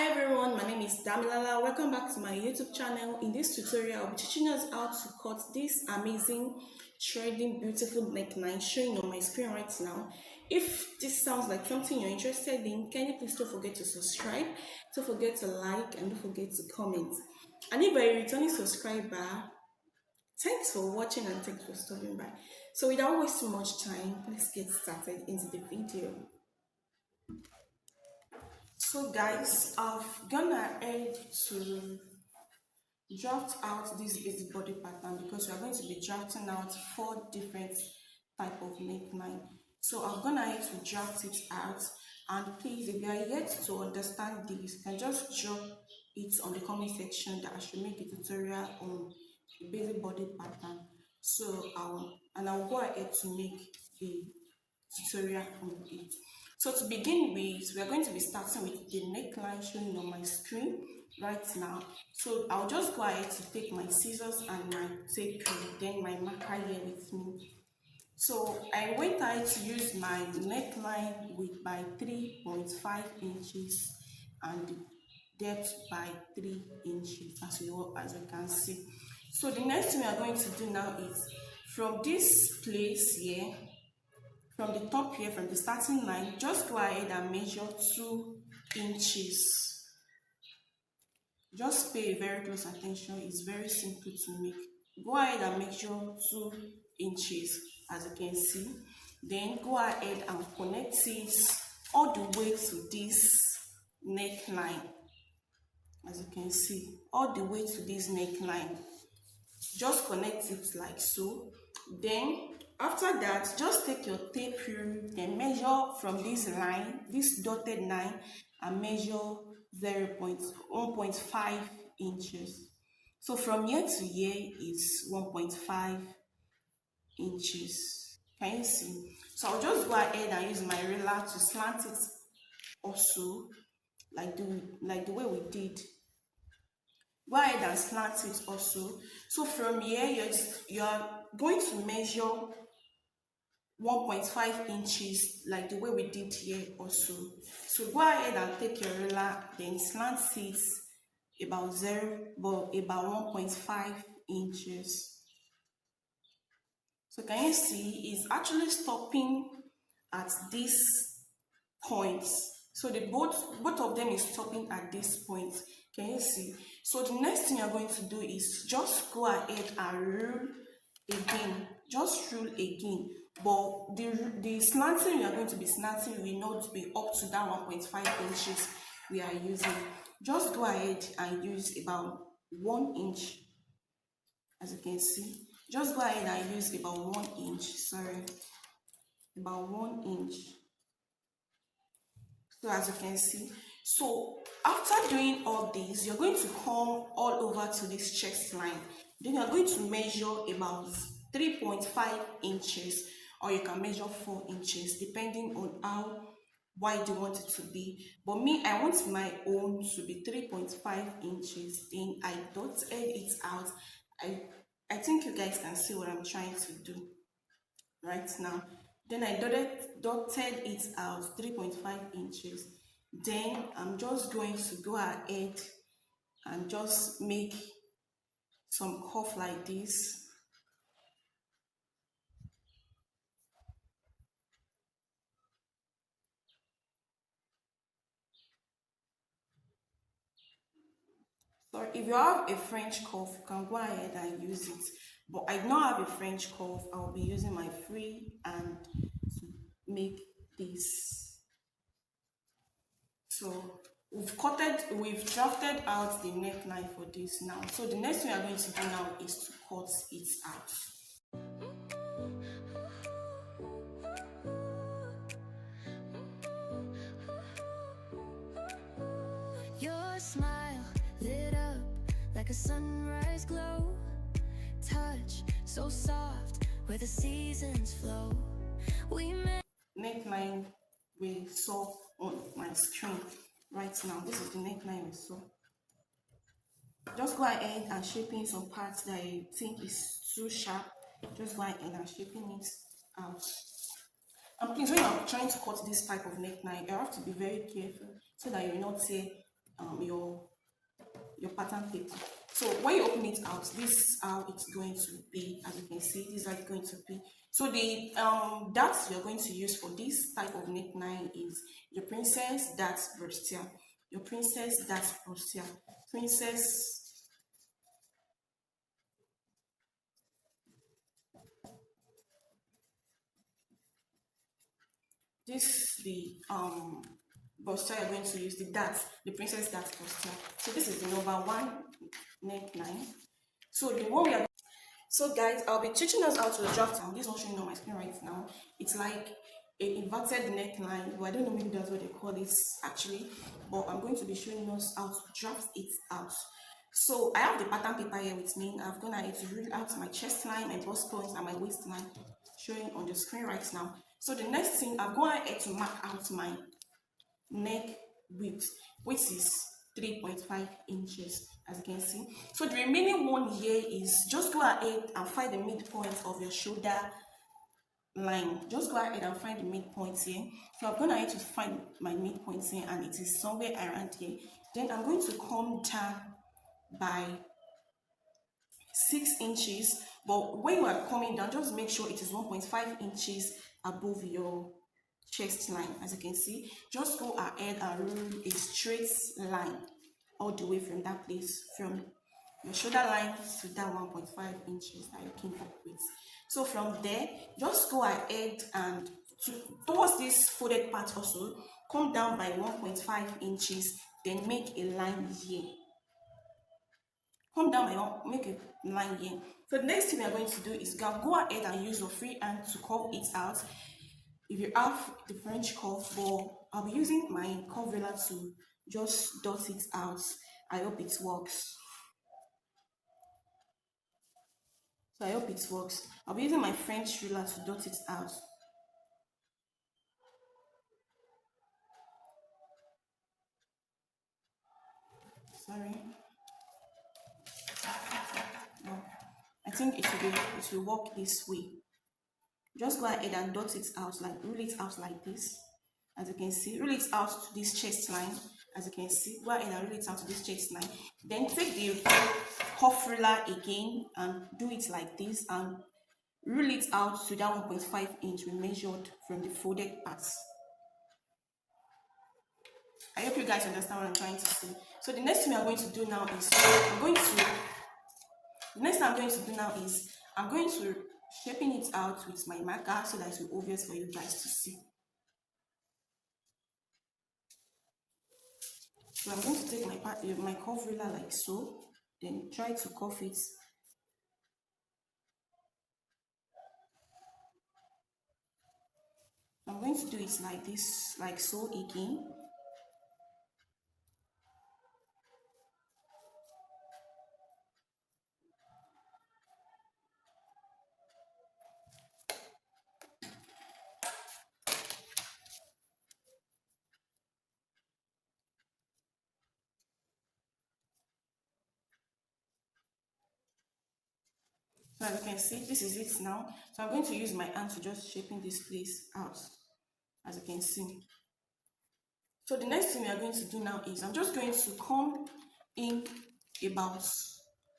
Hi everyone, my name is Damilala. Welcome back to my YouTube channel. In this tutorial, I'll be teaching us how to cut this amazing, trending, beautiful neckline showing on my screen right now. If this sounds like something you're interested in, can you please don't forget to subscribe, don't forget to like, and don't forget to comment. And if you're a returning subscriber, thanks for watching and thanks for stopping by. So without wasting much time, let's get started into the video. So guys, I've gone ahead to draft out this basic body pattern because we are going to be drafting out 4 different type of neckline. So I've gone ahead to draft it out, and please, if you are yet to understand this, you can just drop it on the comment section that I should make a tutorial on the basic body pattern. So I'll go ahead to make the tutorial on it. So to begin with, we are going to be starting with the neckline showing on my screen right now. So I'll just go ahead to take my scissors and my tape, then my marker here with me. So I went ahead to use my neckline with by 3.5 inches and the depth by 3 inches as you can see. So the next thing we are going to do now is from this place here, from the top here, from the starting line, just go ahead and measure 2 inches. Just pay very close attention. It's very simple to make. Go ahead and measure 2 inches as you can see. Then go ahead and connect it all the way to this neckline. As you can see, all the way to this neckline. Just connect it like so. Then after that, just take your tape rule, then measure from this line, this dotted line, and measure 1.5 inches. So from here to here is 1.5 inches. Can you see? So I'll just go ahead and use my ruler to slant it also, like the way we did. Go ahead and slant it also. So from here, you're going to measure 1.5 inches like the way we did here also. So go ahead and take your ruler, then slant it about 1.5 inches. So can you see it's actually stopping at this point. So the both of them is stopping at this point. Can you see? So the next thing you're going to do is just go ahead and rule again. Just rule again. But the slanting you are going to be slanting will not be up to that 1.5 inches we are using. Just go ahead and use about 1 inch. As you can see, just go ahead and use about 1 inch. About 1 inch. So as you can see, so after doing all this, you're going to come all over to this chest line. Then you're going to measure about 3.5 inches, or you can measure 4 inches depending on how wide you want it to be. But me, I want my own to be 3.5 inches. Then I dotted it out. I think you guys can see what I'm trying to do right now. Then I dotted it out 3.5 inches. Then I'm just going to go ahead and just make some cuff like this. So if you have a French cuff, you can go ahead and use it. But I don't have a French cuff. I'll be using my free hand to make this. So we've drafted out the neckline for this now. So the next thing we are going to do now is to cut it out. Your smile lit up like a sunrise glow, touch so soft where the seasons flow. Neckline we saw on my screen right now. This is the neckline we saw. Just go ahead and shaping some parts that I think is too sharp. Just go ahead and shaping it out. And please, when you're trying to cut this type of neckline, you have to be very careful so that you will not tear your pattern paper. So when you open it out, this is how it's going to be. As you can see, this is how it's going to be. So the darts you're going to use for this type of neckline is your princess dart bustier, your princess dart bustier, princess. This the bustier you're going to use, the dart, the princess dart bustier. So this is the number one neckline. So the one we are So guys, I'll be teaching us how to draft now. This is not showing on my screen right now. It's like a inverted neckline, but I don't know, maybe that's what they call this actually. But I'm going to be showing us how to draft it out. So I have the pattern paper here with me. I've gone ahead to rule out my chest line, my bust points, and my waistline showing on the screen right now. So the next thing, I've gone ahead to mark out my neck width, which is 3.5 inches, as you can see. So the remaining one here is just go ahead and find the midpoint of your shoulder line. Just go ahead and find the midpoint here. So I'm going ahead to find my midpoint here, and it is somewhere around here. Then I'm going to come down by 6 inches, but when you are coming down, just make sure it is 1.5 inches above your chest line. As you can see, just go ahead and rule a straight line all the way from that place, from your shoulder line to that 1.5 inches that you came up with. So from there, just go ahead and towards this folded part also, come down by 1.5 inches, then make a line here. Come down by one, make a line here. So the next thing we are going to do is go ahead and use your free hand to curve it out. If you have the French curve, but I'll be using my curve ruler to just dot it out. I hope it works. So I hope it works. I'll be using my French ruler to dot it out. Sorry. No. I think it will work this way. Just go ahead and dot it out, like rule it out like this. As you can see, rule it out to this chest line. As you can see, go ahead and rule it out to this chest line. Then take the cuff ruler again and do it like this and rule it out to that 1.5 inch we measured from the folded parts. I hope you guys understand what I'm trying to say. So the next thing I'm going to do now is I'm going to shaping it out with my marker so that it will be obvious for you guys to see. So I'm going to take my curve ruler like so, then try to curve it. I'm going to do it like this, like so again. So as you can see, this is it now. So I'm going to use my hand to just shaping this place out, as you can see. So the next thing we are going to do now is I'm just going to come in about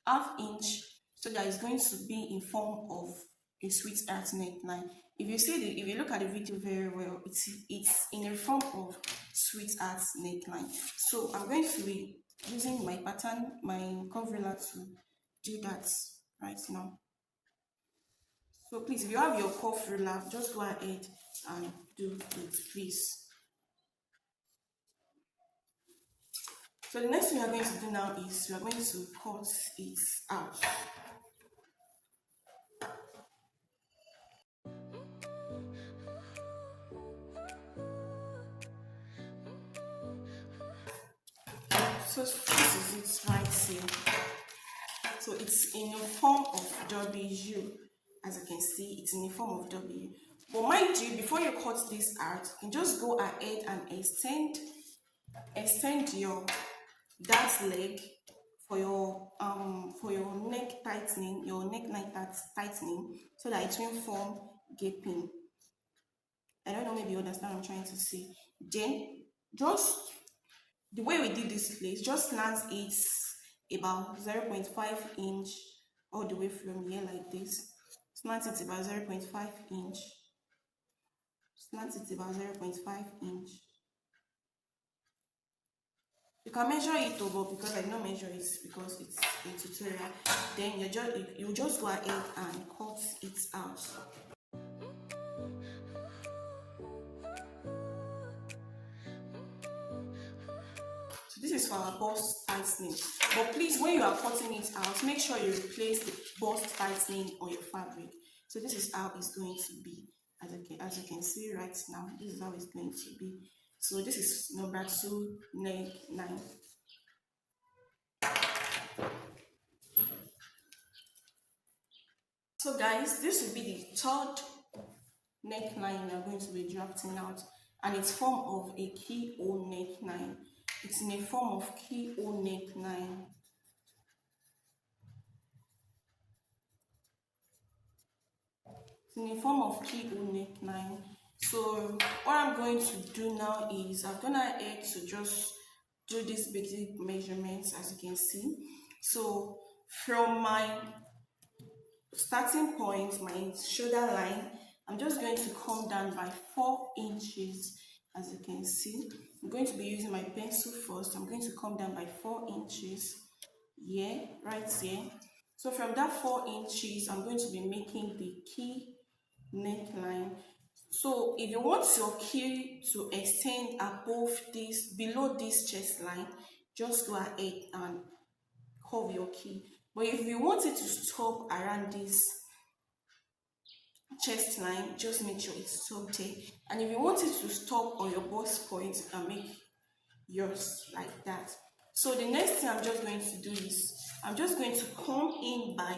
½ inch so that it's going to be in form of a sweetheart neckline. If you look at the video very well, it's in a form of sweetheart neckline. So I'm going to be using my pattern, my curve ruler to do that right now. So please, if you have your curve ruler, just go ahead and do it, please. So the next thing we are going to do now is we are going to cut it out. So this is it right here. So it's in a form of W, as you can see, it's in a form of W. But mind you, before you cut this out, you can just go ahead and extend your that leg for your neck tightening, your neckline tightening, so that it will form gaping. I don't know, maybe you understand what I'm trying to say. Then just the way we did this place, just slant it about 0.5 inch all the way from here like this. Slant it about 0.5 inch. Slant it about 0.5 inch. You can measure it over, because I don't measure it because it's a tutorial. Then you just go ahead and cut it out. So this is for our bust tightening. But please, when you are cutting it out, make sure you replace the bust tightening on your fabric. So this is how it's going to be. As you can see right now, this is how it's going to be. So this is number 2 neckline. So guys, this will be the third neckline we are going to be drafting out, and it's form of a keyhole neckline. It's in a form of keyhole neckline. It's in a form of keyhole neckline. So what I'm going to do now is I'm gonna head to just do these basic measurements, as you can see. So from my starting point, my shoulder line, I'm just going to come down by 4 inches, as you can see. I'm going to be using my pencil first. I'm going to come down by 4 inches here, right here. So from that 4 inches, I'm going to be making the key neckline. So if you want your key to extend above this, below this chest line, just go ahead and curve your key. But if you want it to stop around this chest line, just make sure it's stopped there. And if you want it to stop on your bust point, you can make yours like that. So the next thing I'm just going to do is I'm just going to come in by,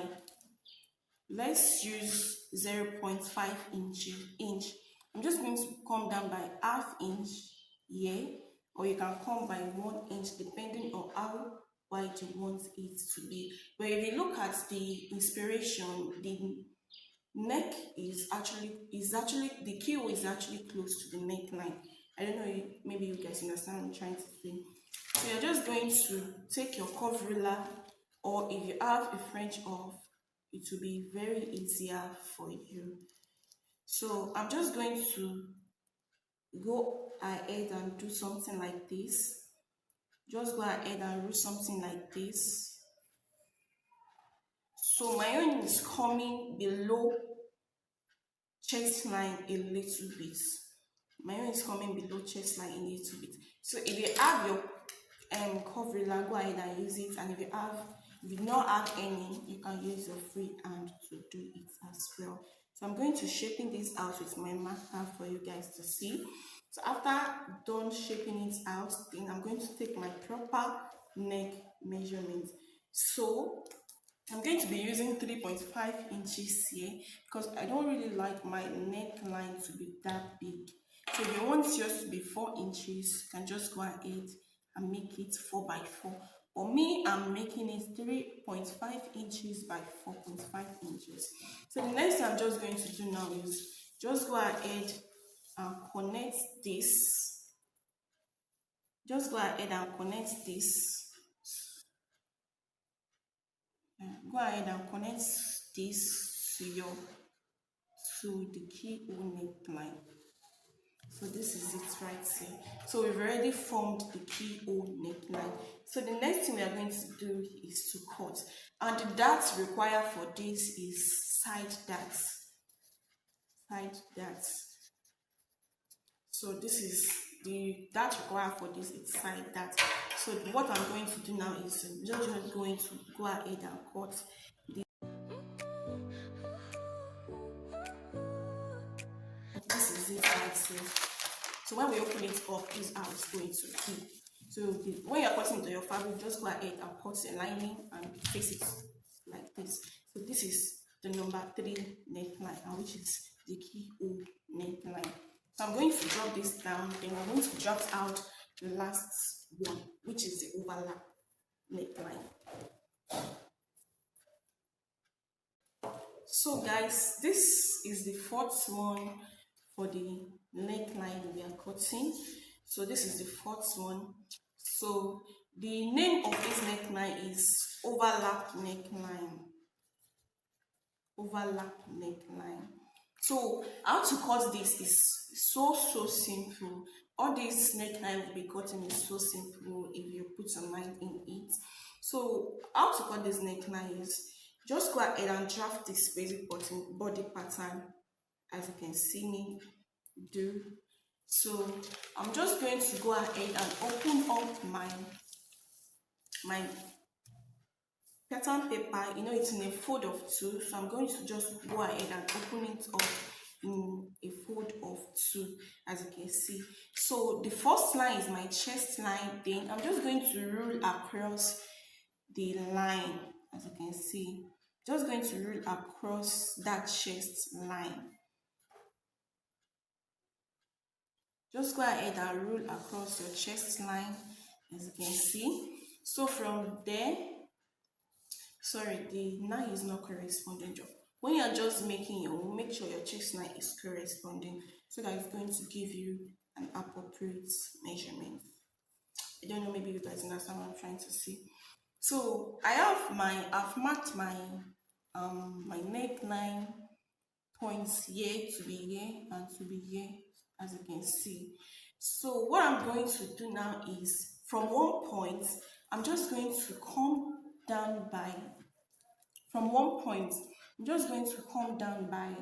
let's use 0.5 inch. I'm just going to come down by ½ inch here, or you can come by 1 inch depending on how wide you want it to be. But if you look at the inspiration, the neck is actually the keyhole is actually close to the neckline. I don't know, maybe you guys understand what I'm trying to say. So you're just going to take your curve ruler, or if you have a French off, it will be very easier for you. So I'm just going to go ahead and do something like this. Just go ahead and do something like this. So my own is coming below chest line a little bit. My own is coming below chest line a little bit. So if you have your curve ruler, go ahead and use it. And if you not have any, you can use your free hand to do it as well. So I'm going to shaping this out with my marker for you guys to see. So after done shaping it out, then I'm going to take my proper neck measurement. So I'm going to be using 3.5 inches here, because I don't really like my neckline to be that big. So if you want yours to be 4 inches, you can just go ahead and make it 4x4. For me, I'm making it 3.5 inches by 4.5 inches. So the next thing I'm just going to do now is just go ahead and connect this. Just go ahead and connect this. Go ahead and connect this to the keyhole neckline. So this is it right here. So we've already formed the keyhole neckline. So the next thing we are going to do is to cut. And the darts required for this is side darts. Side darts. So this is the dart required for this, it's side dart. So what I'm going to do now is I'm just going to go ahead and cut this is it right here. So when we open it up, this is how it's going to be. So when you're cutting into your fabric, just go ahead and cut a lining and face it like this. So this is the number 3 neckline, and which is the keyhole neckline. So I'm going to drop this down, then I'm going to drop out the last one, which is the overlap neckline. So guys, this is the 4th one for the neckline we are cutting. So this is the 4th one. So the name of this neckline is overlap neckline. Overlap neckline. So how to cut this is so simple. All this neckline will be cutting is so simple if you put your mind in it. So how to cut this neckline is just go ahead and draft this basic body pattern as you can see me do. So I'm just going to go ahead and open up my pattern paper. You know, it's in a fold of two, so I'm going to just go ahead and open it up in a fold of two as you can see. So the first line is my chest line, then I'm just going to rule across the line as you can see, just going to rule across that chest line. Just go ahead and rule across your chest line as you can see. So from there, sorry, the line is not corresponding. When you're just making your, make sure your chest line is corresponding so that it's going to give you an appropriate measurement. I don't know, maybe you guys understand what I'm trying to say. So I've marked my my neckline points here to be here and to be here as you can see. So what I'm going to do now is from one point I'm just going to come down by, from one point I'm just going to come down by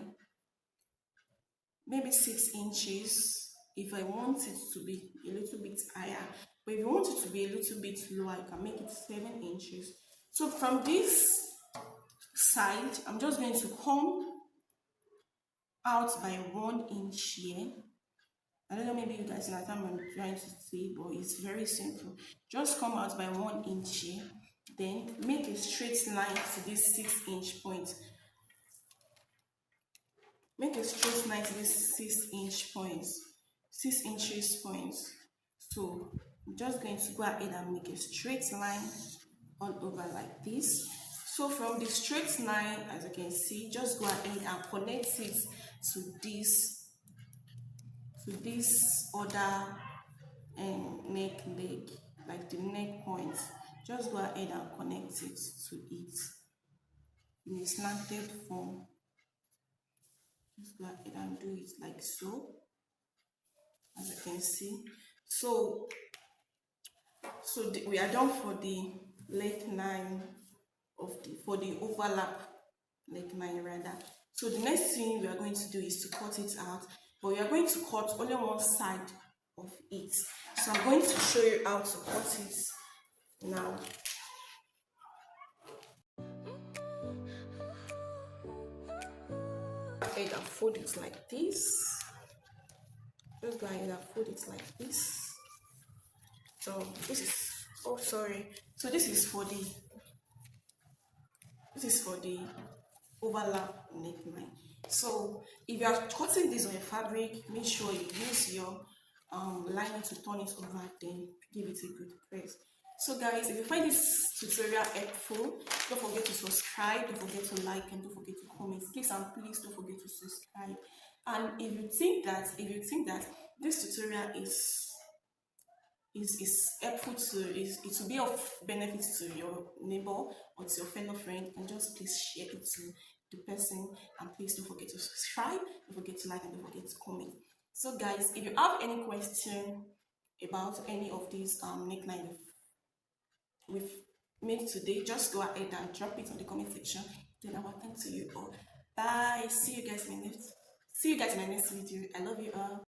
maybe 6 inches if I want it to be a little bit higher, but if you want it to be a little bit lower you can make it 7 inches. So from this side I'm just going to come out by 1 inch here. I don't know, maybe you guys understand what I'm trying to say, but it's very simple. Just come out by 1 inch here, then make a straight line to this 6-inch point. Make a straight line to this 6-inch points, 6 inches points. So I'm just going to go ahead and make a straight line all over like this. So from the straight line, as you can see, just go ahead and connect it to this other neck leg, like the neck point. Just go ahead and connect it to it in a slanted form. Just go ahead and do it like so, as you can see. So we are done for the neckline of for the overlap neckline rather. So the next thing we are going to do is to cut it out, but we are going to cut only one side of it. So I'm going to show you how to cut it now. Okay, and fold it like this. Just go ahead and fold it like this. So this is, oh sorry, so this is for the overlap neckline. So if you are cutting this on a fabric, make sure you use your liner to turn it over, then give it a good press. So guys, if you find this tutorial helpful, don't forget to subscribe, don't forget to like, and don't forget to comment. Please and please don't forget to subscribe. And if you think that this tutorial is helpful to, it will be of benefit to your neighbor or to your fellow friend, and just please share it to the person, and please don't forget to subscribe, don't forget to like, and don't forget to comment. So guys, if you have any question about any of these neckline we've made today, just go ahead and drop it on the comment section. Then I will thank to you all. Bye. See you guys in my next video. I love you all.